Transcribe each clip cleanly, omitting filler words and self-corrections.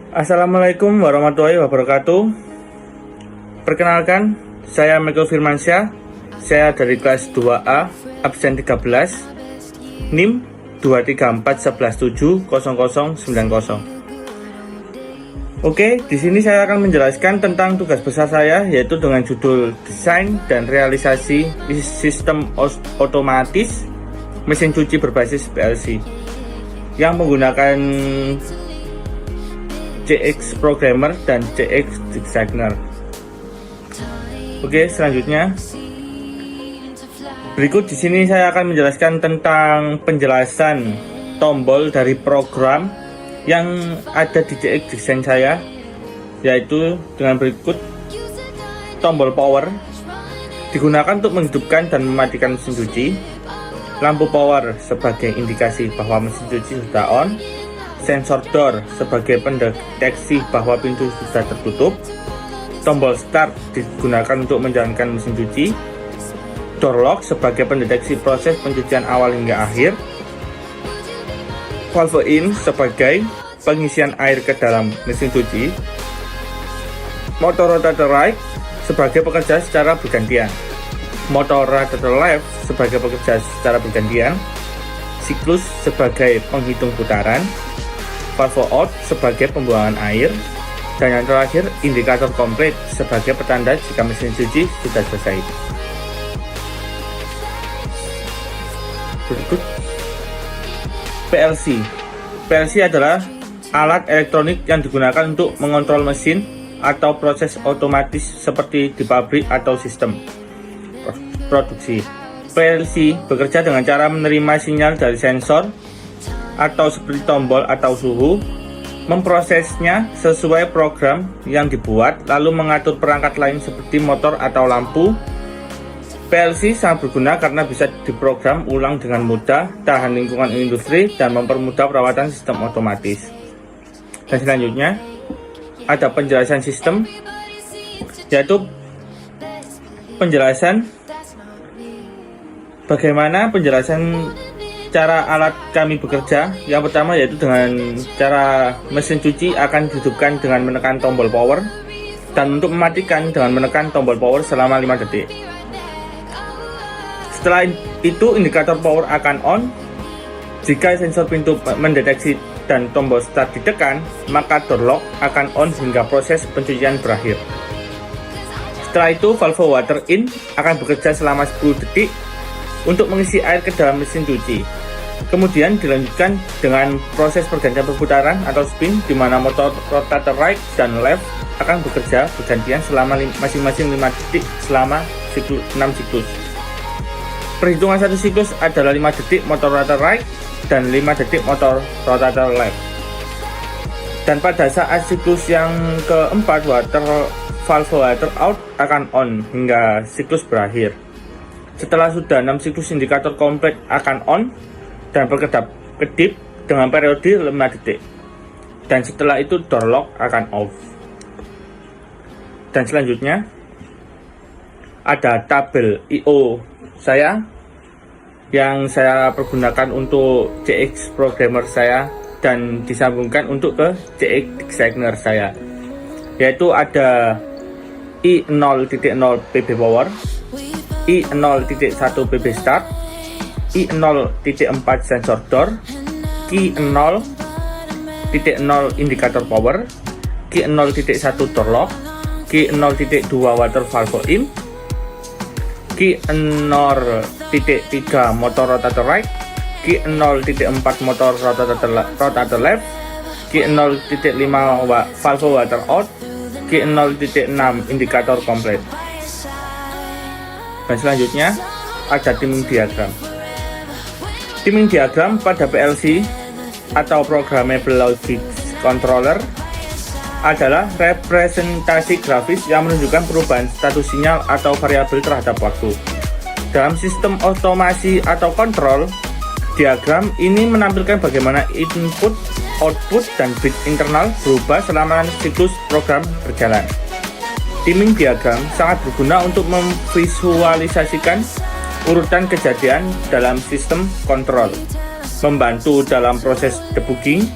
Assalamualaikum warahmatullahi wabarakatuh. Perkenalkan, saya Michael Firmansyah. Saya dari kelas 2A, absen 13, NIM 23411700090. Oke, di sini saya akan menjelaskan tentang tugas besar saya, yaitu dengan judul Desain dan Realisasi Sistem Otomatis Mesin Cuci Berbasis PLC yang menggunakan CX Programmer dan CX Designer. Oke, selanjutnya berikut di sini saya akan menjelaskan tentang penjelasan tombol dari program yang ada di CX Design saya, yaitu dengan berikut. Tombol power digunakan untuk menghidupkan dan mematikan mesin cuci. Lampu power sebagai indikasi bahwa mesin cuci sudah on. Sensor door sebagai pendeteksi bahwa pintu sudah tertutup. Tombol start digunakan untuk menjalankan mesin cuci. Door lock sebagai pendeteksi proses pencucian awal hingga akhir. Valve in sebagai pengisian air ke dalam mesin cuci. Motor rotator right sebagai pekerja secara bergantian. Motor rotator left sebagai pekerja secara bergantian. Siklus sebagai penghitung putaran. Valve out sebagai pembuangan air, dan yang terakhir indikator komplit sebagai petanda jika mesin cuci sudah selesai. Berikut PLC adalah alat elektronik yang digunakan untuk mengontrol mesin atau proses otomatis seperti di pabrik atau sistem produksi. PLC bekerja dengan cara menerima sinyal dari sensor atau seperti tombol atau suhu, memprosesnya sesuai program yang dibuat, lalu mengatur perangkat lain seperti motor atau lampu. PLC sangat berguna karena bisa diprogram ulang dengan mudah, tahan lingkungan industri, dan mempermudah perawatan sistem otomatis. Dan selanjutnya ada penjelasan sistem, yaitu penjelasan bagaimana penjelasan cara alat kami bekerja. Yang pertama yaitu dengan cara mesin cuci akan dihidupkan dengan menekan tombol power, dan untuk mematikan dengan menekan tombol power selama 5 detik. Setelah itu indikator power akan on. Jika sensor pintu mendeteksi dan tombol start ditekan, maka door lock akan on hingga proses pencucian berakhir. Setelah itu valve water in akan bekerja selama 10 detik untuk mengisi air ke dalam mesin cuci. Kemudian dilanjutkan dengan proses pergantian perputaran atau spin, di mana motor rotator right dan left akan bekerja bergantian selama masing-masing 5 detik selama 6 siklus. Perhitungan satu siklus adalah 5 detik motor rotator right dan 5 detik motor rotator left. Dan pada saat siklus yang keempat, valve water out akan on hingga siklus berakhir. Setelah sudah 6 siklus, indikator komplit akan on dan berkedip dengan periode 5 detik. Dan setelah itu door lock akan off. Dan selanjutnya ada tabel I/O saya yang saya pergunakan untuk CX Programmer saya dan disambungkan untuk ke CX Designer saya, yaitu ada I0.0 PB power, I0.1 PB start, I0.4 sensor door, Q0.0 indikator power, Q0.1 door lock, Q0.2 water valve in, Q0.3 motor rotator right, Q0.4 motor rotator left, Q0.5 valve water out, Q0.6 indikator komplit. Dan selanjutnya ada timing diagram. Timing diagram pada PLC atau Programmable Logic Controller adalah representasi grafis yang menunjukkan perubahan status sinyal atau variabel terhadap waktu. Dalam sistem otomasi atau kontrol, diagram ini menampilkan bagaimana input, output, dan bit internal berubah selama siklus program berjalan. Timing diagram sangat berguna untuk memvisualisasikan urutan kejadian dalam sistem kontrol, membantu dalam proses debugging,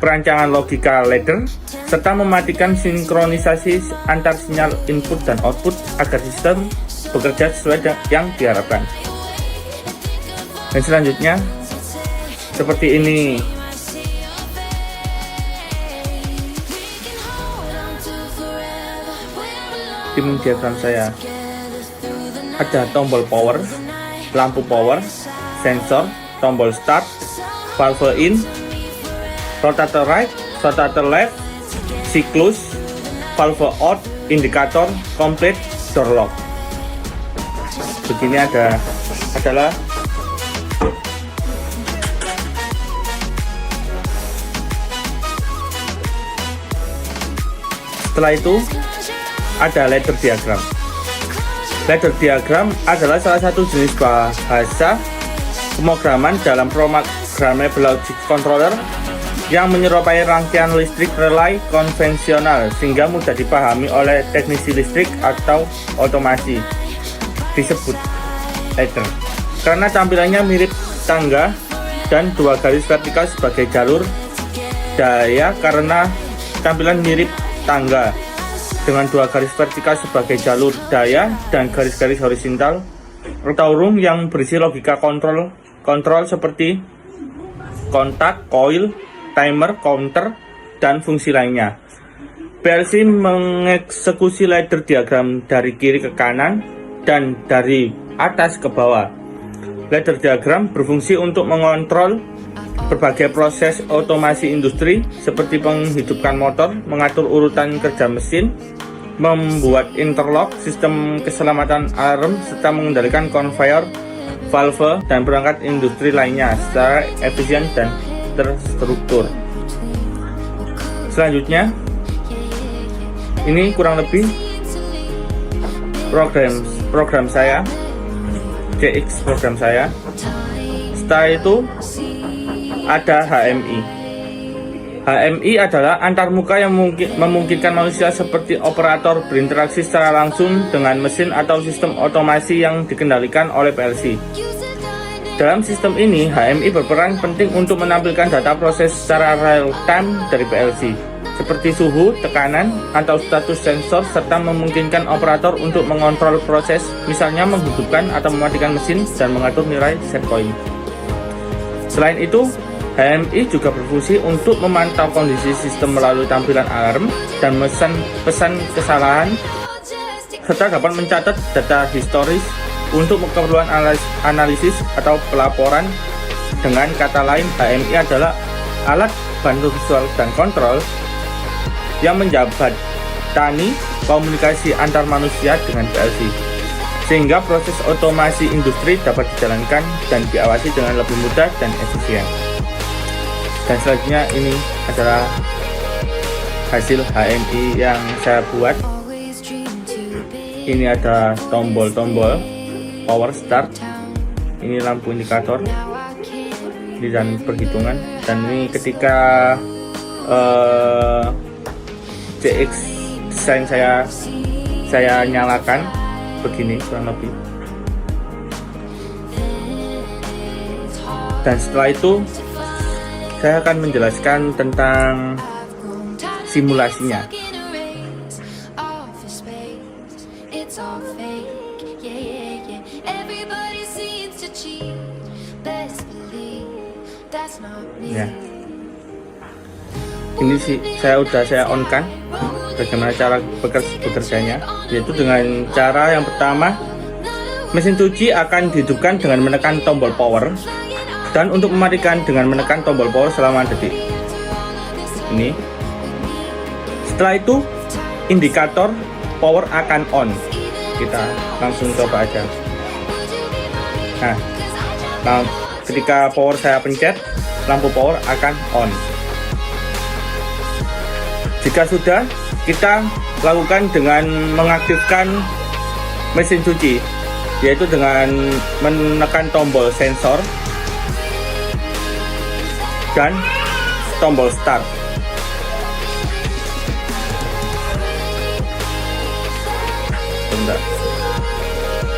perancangan logika ladder, serta mematikan sinkronisasi antar sinyal input dan output agar sistem bekerja sesuai yang diharapkan. Dan selanjutnya seperti ini. Tim diagram saya ada tombol power, lampu power, sensor, tombol start, valve in, rotator right, rotator left, siklus, valve out, indikator, complete, door lock. Begini adalah setelah itu ada ladder diagram. Ladder diagram adalah salah satu jenis bahasa pemrograman dalam programmable logic controller yang menyerupai rangkaian listrik relay konvensional sehingga mudah dipahami oleh teknisi listrik atau otomasi. Disebut ladder karena tampilannya mirip tangga dan dua garis vertikal sebagai jalur daya karena tampilan mirip tangga dengan dua garis vertikal sebagai jalur daya dan garis-garis horizontal atau room yang berisi logika kontrol seperti kontak, coil, timer, counter, dan fungsi lainnya. PLC mengeksekusi ladder diagram dari kiri ke kanan dan dari atas ke bawah. Ladder diagram berfungsi untuk mengontrol berbagai proses otomasi industri seperti menghidupkan motor, mengatur urutan kerja mesin, membuat interlock, sistem keselamatan alarm, serta mengendalikan conveyor, valve, dan perangkat industri lainnya secara efisien dan terstruktur. Selanjutnya, ini kurang lebih program saya, CX program saya. Setelah itu ada HMI. HMI adalah antarmuka yang memungkinkan manusia seperti operator berinteraksi secara langsung dengan mesin atau sistem otomasi yang dikendalikan oleh PLC. Dalam sistem ini, HMI berperan penting untuk menampilkan data proses secara real time dari PLC, seperti suhu, tekanan, atau status sensor, serta memungkinkan operator untuk mengontrol proses, misalnya menghidupkan atau mematikan mesin dan mengatur nilai set point. Selain itu, HMI juga berfungsi untuk memantau kondisi sistem melalui tampilan alarm dan pesan kesalahan, serta dapat mencatat data historis untuk keperluan analisis atau pelaporan. Dengan kata lain, HMI adalah alat bantu visual dan kontrol yang menjabatani komunikasi antar manusia dengan PLC, sehingga proses otomasi industri dapat dijalankan dan diawasi dengan lebih mudah dan efisien. Dan selanjutnya ini adalah hasil HMI yang saya buat. Ini ada tombol-tombol power start, ini lampu indikator, ini dan perhitungan, dan ini ketika CX desain saya nyalakan begini kurang lebih. Dan setelah itu saya akan menjelaskan tentang simulasinya. Ya. Ini sih saya on kan bagaimana cara bekerjanya, yaitu dengan cara yang pertama, mesin cuci akan dihidupkan dengan menekan tombol power, dan untuk mematikan dengan menekan tombol power selama detik. Ini. Setelah itu, indikator power akan on. Kita langsung coba aja. Nah, ketika power saya pencet, lampu power akan on. Jika sudah, kita lakukan dengan mengaktifkan mesin cuci, yaitu dengan menekan tombol sensor dan tombol start.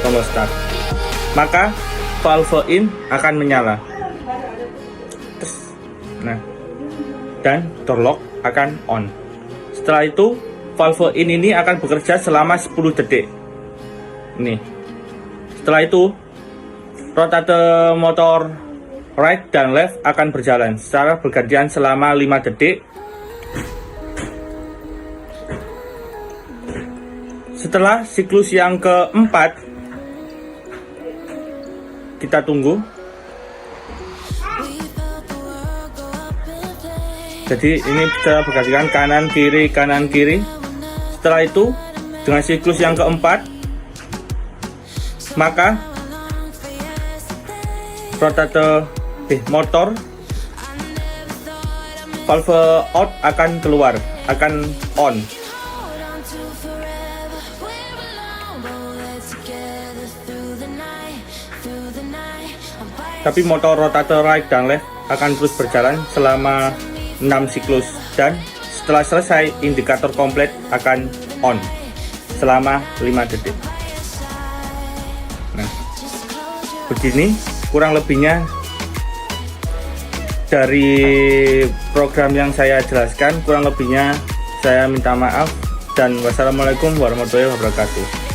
Tombol start. Maka valve in akan menyala. Nah, dan door lock akan on. Setelah itu, valve in ini akan bekerja selama 10 detik. Ini. Setelah itu, rotator motor right dan left akan berjalan secara bergantian selama 5 detik. Setelah siklus yang keempat, kita tunggu. Jadi ini secara bergantian kanan kiri. Setelah itu, dengan siklus yang keempat, maka rotator motor valve out akan keluar, akan on. Tapi motor rotator right dan left akan terus berjalan selama 6 siklus, dan setelah selesai indikator komplit akan on selama 5 detik. Nah, begini kurang lebihnya dari program yang saya jelaskan. Kurang lebihnya saya minta maaf, dan wassalamualaikum warahmatullahi wabarakatuh.